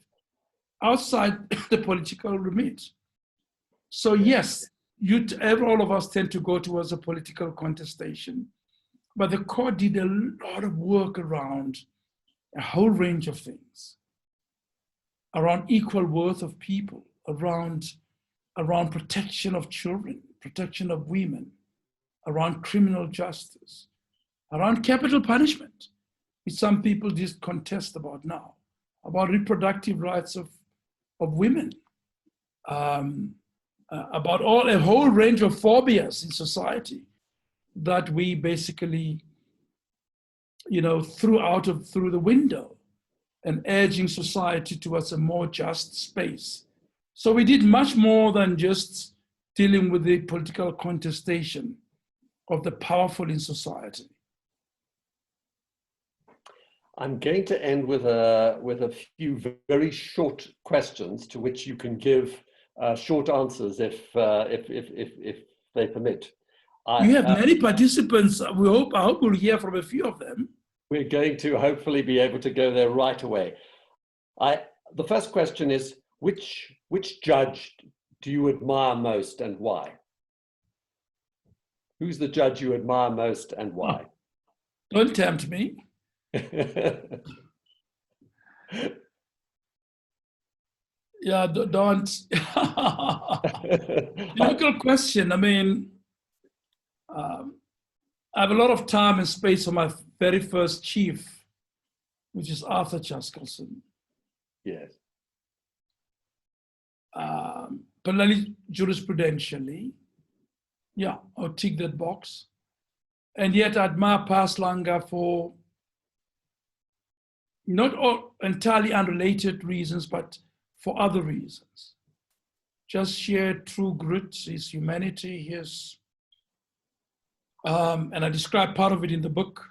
Speaker 1: outside the political remit. So yes, all of us tend to go towards a political contestation, but the court did a lot of work around a whole range of things, around equal worth of people, around protection of children, protection of women, around criminal justice, around capital punishment, which some people just contest about now, about reproductive rights of women, about a whole range of phobias in society that we basically, threw the window, and urging society towards a more just space So we did much more than just dealing with the political contestation of the powerful in society.
Speaker 2: I'm going to end with a few very short questions to which you can give short answers if they permit.
Speaker 1: You have many participants. I hope we'll hear from a few of them.
Speaker 2: We're going to hopefully be able to go there right away. The first question is, which judge do you admire most and why? Who's the judge you admire most and why?
Speaker 1: Don't tempt me. Yeah, don't. Difficult question. I mean, I have a lot of time and space for my very first chief, which is Arthur Chaskalson.
Speaker 2: Yes.
Speaker 1: Particularly jurisprudentially, yeah, I'll tick that box. And yet I admire Paslanga for not all entirely unrelated reasons, but for other reasons. Just sheer true grit, his humanity, his, and I describe part of it in the book,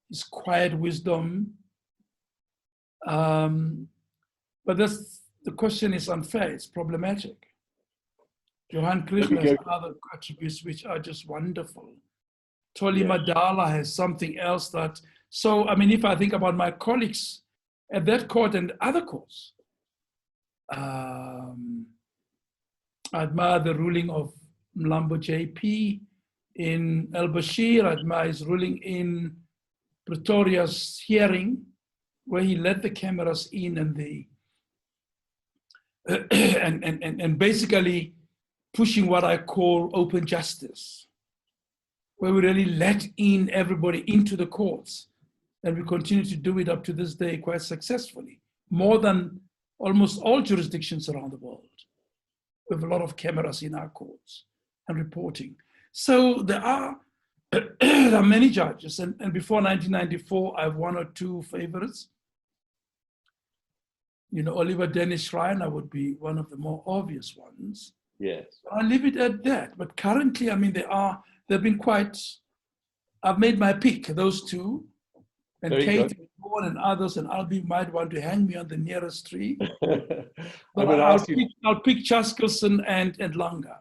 Speaker 1: his quiet wisdom. But the question is unfair, it's problematic. Johan Kriegler has other attributes which are just wonderful. Toli Madala has something else that, so I mean, if I think about my colleagues at that court and other courts, I admire the ruling of Mlambo JP in El Bashir. I admire his ruling in Pretoria's hearing, where he let the cameras in and the and basically pushing what I call open justice, where we really let in everybody into the courts, and we continue to do it up to this day quite successfully, more than almost all jurisdictions around the world. We have a lot of cameras in our courts and reporting. So there are many judges, and before 1994, I have one or two favorites. You know, Oliver Dennis Schreiner would be one of the more obvious ones.
Speaker 2: Yes.
Speaker 1: I'll leave it at that. But currently, I mean, they've been quite, I've made my pick, those two. And
Speaker 2: Very
Speaker 1: Kate
Speaker 2: good.
Speaker 1: and Paul and others, and Albie might want to hang me on the nearest tree.
Speaker 2: I'm
Speaker 1: But
Speaker 2: going to
Speaker 1: I'll pick Chaskalson and Langa.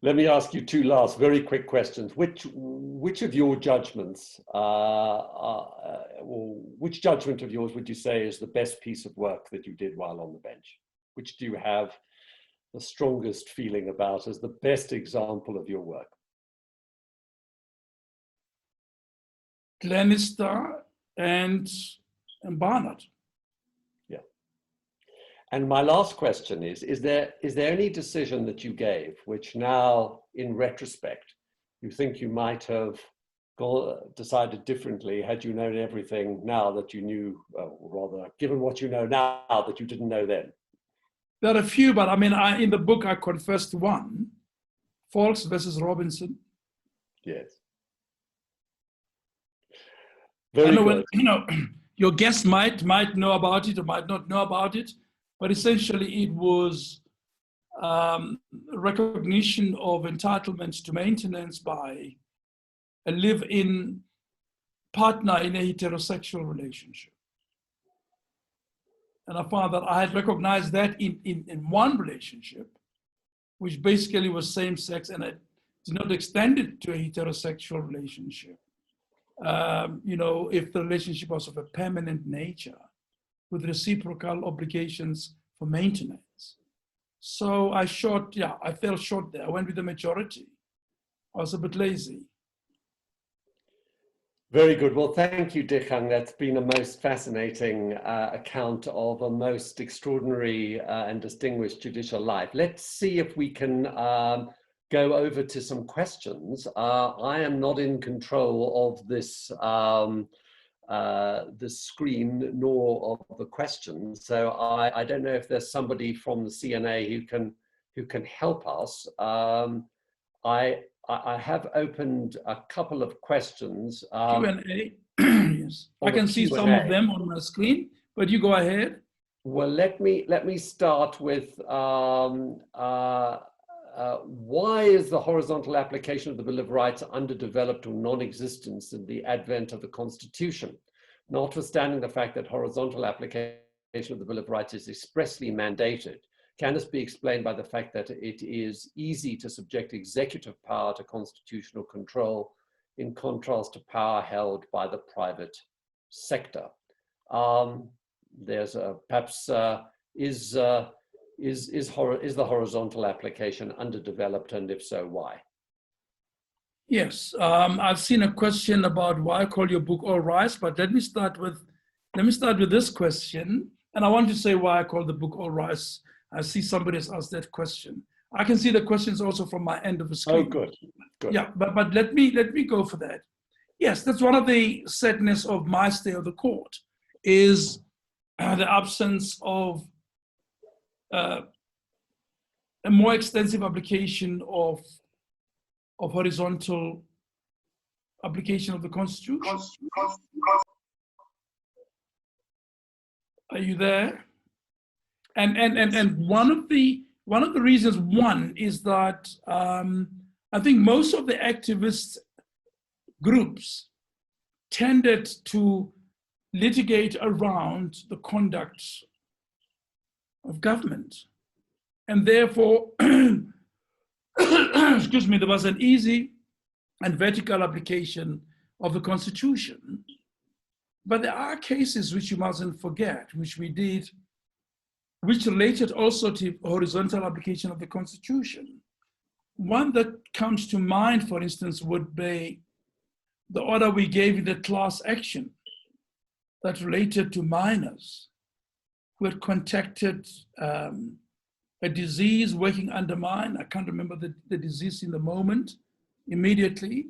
Speaker 2: Let me ask you two last very quick questions. Which of your judgments, or which judgment of yours would you say is the best piece of work that you did while on the bench? Which do you have the strongest feeling about as the best example of your work?
Speaker 1: Glenister and Barnard.
Speaker 2: Yeah. And my last question is there any decision that you gave which now, in retrospect, you think you might have decided differently had you known everything now that you knew, or rather, given what you know now that you didn't know then?
Speaker 1: There are a few, but I mean, in the book, I confessed one, Falks versus Robinson.
Speaker 2: Yes.
Speaker 1: I know when, you know, your guest might know about it or might not know about it, but essentially it was recognition of entitlements to maintenance by a live-in partner in a heterosexual relationship. And I found that I had recognized that in one relationship, which basically was same-sex, and I did not extend it to a heterosexual relationship. You know, if the relationship was of a permanent nature with reciprocal obligations for maintenance. So I fell short there. I went with the majority. I was a bit lazy.
Speaker 2: Very good. Well, thank you, Dikgang. That's been a most fascinating account of a most extraordinary and distinguished judicial life. Let's see if we can go over to some questions. I am not in control of this the screen nor of the questions, so I don't know if there's somebody from the CNA who can help us. I have opened a couple of questions.
Speaker 1: Q&A, yes. I can see some of them on my screen, but you go ahead.
Speaker 2: Well, let me start with why is the horizontal application of the Bill of Rights underdeveloped or non-existent in the advent of the Constitution, notwithstanding the fact that horizontal application of the Bill of Rights is expressly mandated? Can this be explained by the fact that it is easy to subject executive power to constitutional control in contrast to power held by the private sector? There's perhaps is the horizontal application underdeveloped, and if so, why?
Speaker 1: Yes, I've seen a question about why I call your book All Rise, but let me start with this question, and I want to say why I call the book All Rise. I see somebody has asked that question. I can see the questions also from my end of the screen.
Speaker 2: Oh, good.
Speaker 1: Yeah, but let me go for that. Yes, that's one of the sadness of my stay of the court, is the absence of a more extensive application of horizontal application of the Constitution. Are you there? And one of the reasons, one, is that I think most of the activist groups tended to litigate around the conduct of government. And therefore, excuse me, there was an easy and vertical application of the Constitution. But there are cases which you mustn't forget, which we did, which related also to horizontal application of the Constitution. One that comes to mind, for instance, would be the order we gave in the class action that related to minors who had contracted a disease working under mine. I can't remember the disease in the moment, immediately.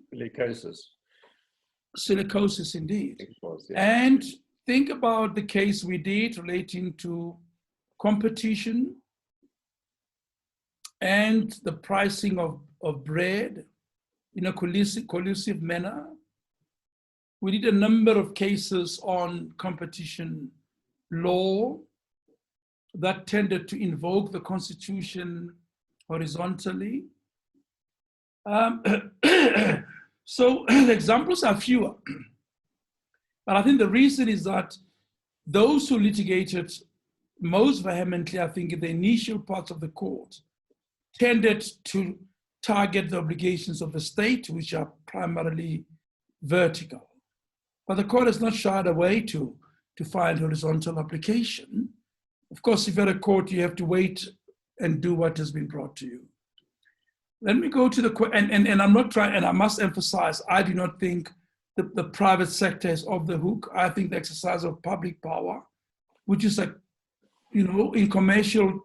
Speaker 1: Silicosis, indeed. It was, yeah. And think about the case we did relating to competition and the pricing of bread in a collusive manner. We did a number of cases on competition law that tended to invoke the Constitution horizontally. So the examples are fewer. But I think the reason is that those who litigated most vehemently, I think, in the initial parts of the court, tended to target the obligations of the state, which are primarily vertical. But the court has not shied away to find horizontal application. Of course, if you're a court, you have to wait and do what has been brought to you. Let me go to the, and I'm not trying, and I must emphasize, I do not think the private sector is off the hook. I think the exercise of public power, which is in commercial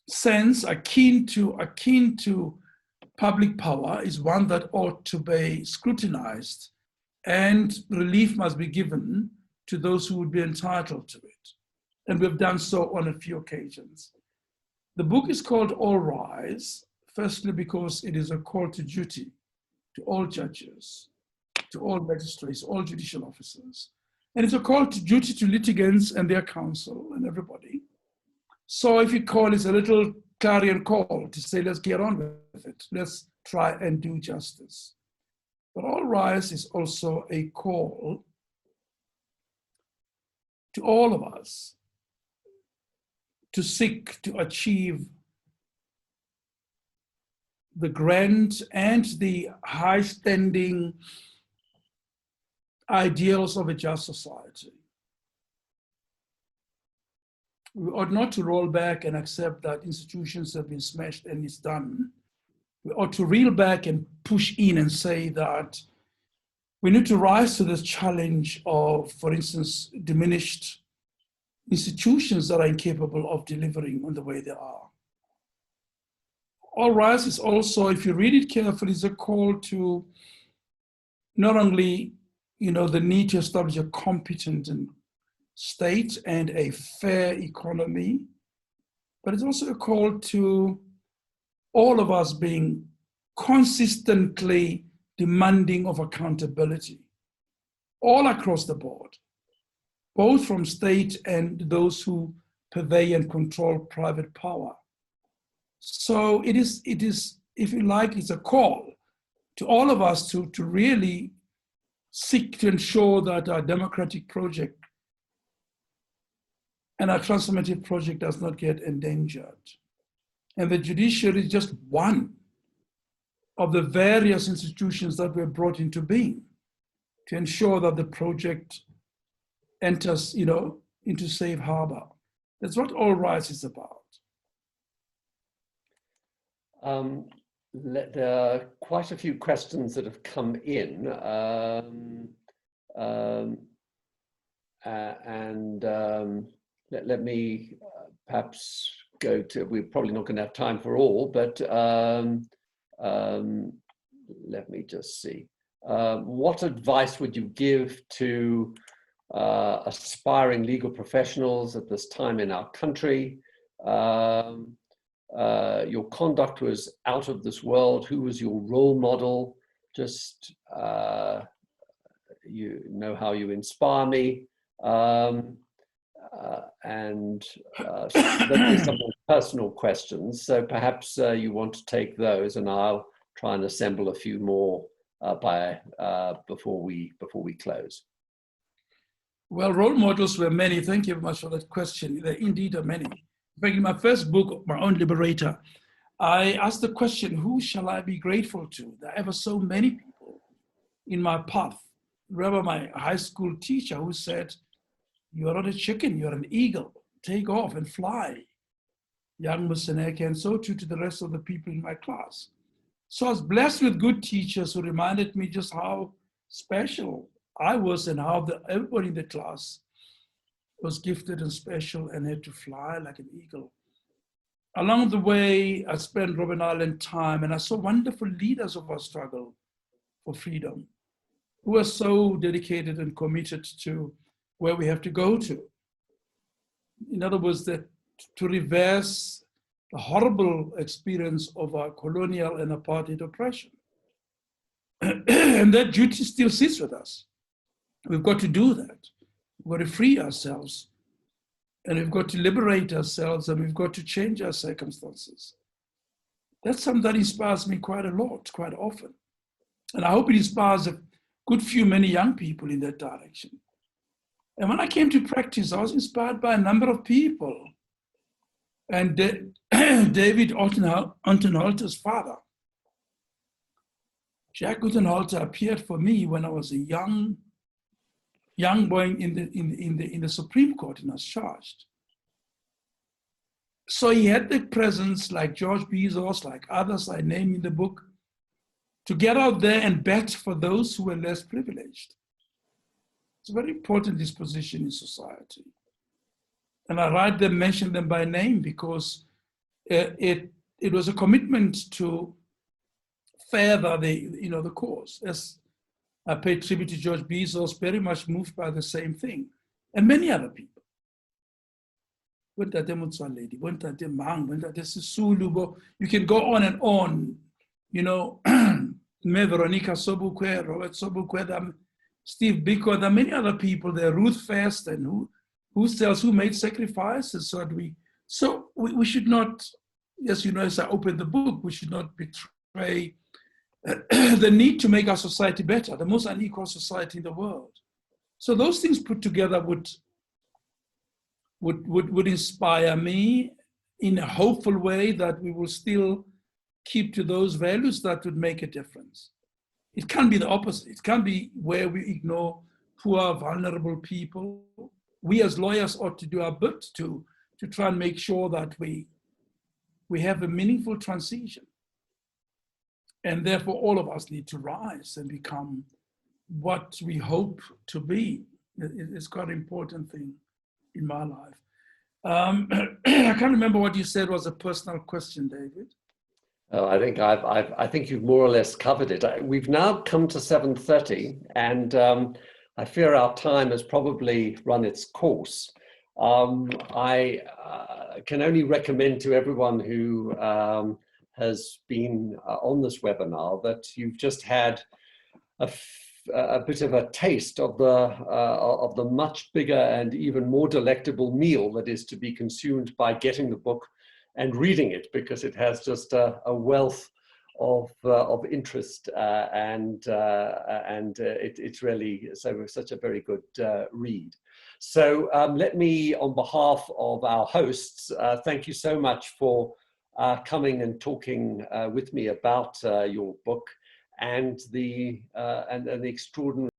Speaker 1: sense, akin to public power, is one that ought to be scrutinized, and relief must be given to those who would be entitled to it. And we've done so on a few occasions. The book is called All Rise, firstly because it is a call to duty to all judges, to all magistrates, all judicial officers. And it's a call to duty to litigants and their counsel and everybody. So if you call, it's a little clarion call to say, let's get on with it. Let's try and do justice. But All Rise is also a call to all of us to seek to achieve the grand and the high-standing ideals of a just society. We ought not to roll back and accept that institutions have been smashed and it's done. We ought to reel back and push in and say that we need to rise to this challenge of, for instance, diminished institutions that are incapable of delivering on the way they are. All Rise is also, if you read it carefully, is a call to not only the need to establish a competent state and a fair economy, but it's also a call to all of us being consistently demanding of accountability all across the board, both from state and those who purvey and control private power. So it is, if you like, it's a call to all of us to really seek to ensure that our democratic project and our transformative project does not get endangered. And the judiciary is just one of the various institutions that were brought into being to ensure that the project enters, into safe harbor. That's what All Rights is about.
Speaker 2: There are quite a few questions that have come in. Let me perhaps go to, we're probably not going to have time for all, but let me just see. What advice would you give to aspiring legal professionals at this time in our country? Your conduct was out of this world. Who was your role model? Just, you know how you inspire me. There's some more personal questions. So perhaps you want to take those, and I'll try and assemble a few more before we close.
Speaker 1: Well, role models were many. Thank you very much for that question. There indeed are many. In fact, in my first book, My Own Liberator, I asked the question, who shall I be grateful to? There are ever so many people in my path. Remember my high school teacher who said, "You are not a chicken, you're an eagle. Take off and fly." Dikgang Moseneke, and so too to the rest of the people in my class. So I was blessed with good teachers who reminded me just how special I was and how everybody in the class was gifted and special and had to fly like an eagle. Along the way, I spent Robben Island time, and I saw wonderful leaders of our struggle for freedom who were so dedicated and committed to where we have to go to. In other words, that to reverse the horrible experience of our colonial and apartheid oppression. And that duty still sits with us. We've got to do that. We've got to free ourselves, and we've got to liberate ourselves, and we've got to change our circumstances. That's something that inspires me quite a lot, quite often. And I hope it inspires a good few, many young people in that direction. And when I came to practice, I was inspired by a number of people. And David Unterhalter's father, Jack Unterhalter, appeared for me when I was a young boy in the Supreme Court, and I was charged. So he had the presence, like George Bezos, like others I name in the book, to get out there and bet for those who were less privileged. It's a very important disposition in society. And I write them, mention them by name, because it was a commitment to further the cause. As I paid tribute to George Bezos, very much moved by the same thing, and many other people. You can go on and on, Veronica Sobukwe, Robert Sobukwe, Steve Biko, there are many other people there, Ruth First, and who made sacrifices. So we should not, as you know, as I opened the book, we should not betray the need to make our society better, the most unequal society in the world. So those things put together would inspire me in a hopeful way that we will still keep to those values that would make a difference. It can be the opposite. It can be where we ignore poor, vulnerable people. We as lawyers ought to do our bit to try and make sure that we have a meaningful transition. And therefore, all of us need to rise and become what we hope to be. It's quite an important thing in my life. I can't remember what you said was a personal question, David.
Speaker 2: Oh, I think you've more or less covered it. We've now come to 7:30, and I fear our time has probably run its course. I can only recommend to everyone who has been on this webinar that you've just had a a bit of a taste of the much bigger and even more delectable meal that is to be consumed by getting the book and reading it, because it has just a wealth of interest, and it's really such a very good read. So let me, on behalf of our hosts, thank you so much for coming and talking with me about your book and the extraordinary